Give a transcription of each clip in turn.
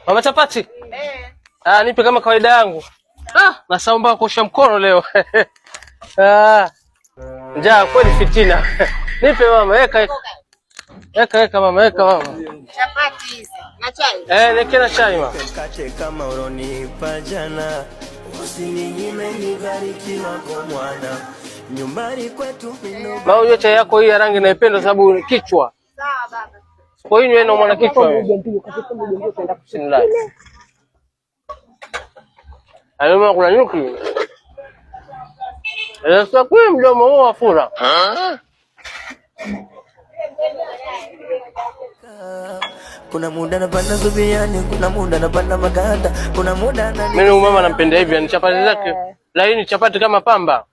Mama chapati? Nipe kama kawaida yangu. Nasahau mpaka kuosha mkono leo. Njaa kweli fitina. Nipe mama, weka mama, weka mama. Chapati hizi na chai. Neke na chai mama. Mkate kama uronipa jana, usininyime nibarikiwa kwa mwana. Nyumbani kwetu mino. Mama, unyo chai yako hii ya rangi naipenda sababu ni kichwa. Sawa baba. Kwa hiyo wewe mwana kichwa wewe. Bismillah. Alima kuna nyuki. Sasa kwa mdomo wao wafura. Kuna muda napanda zubiani, kuna muda napanda maganda, kuna muda ndani. Mimi mama nampenda hivi, ni chapati zake. Laini chapati kama pamba.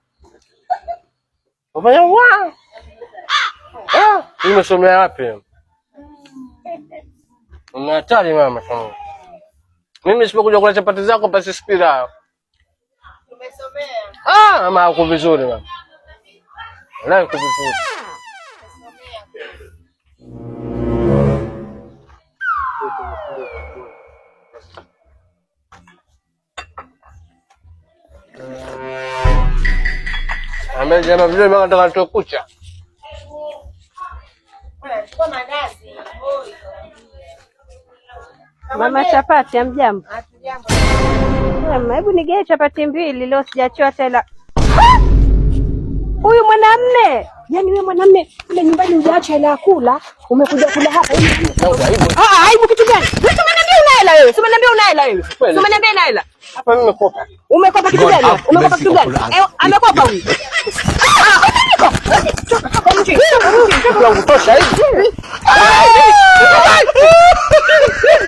Ufanya wa. Nimesomea wapi? Unatali mama sana. Mimi sipokuja kula chapati zako basi sikira. Umesomea? Mama uko vizuri mama. Leo uko vizuri. Ambaye jamaa vile mama nataka nitoe kucha. Chukua mandazi. Mama chapati, hamjambo? Hatujambo. Mama, hebu nigee chapati mbili leo sijachoa tena. Huyu mwanamume, yaani wewe mwanamume kule nyumbani hujaacha hela kula, umekuja kula hapa. Aibu kitu gani? Wewe umeniambia una hela wewe. Umeniambia una hela wewe. Umeniambia una hela. Hapa mimi nimekopa. Umekopa kitu gani? Umekopa kitu gani? Amekopa huyu. Kutosha hivi.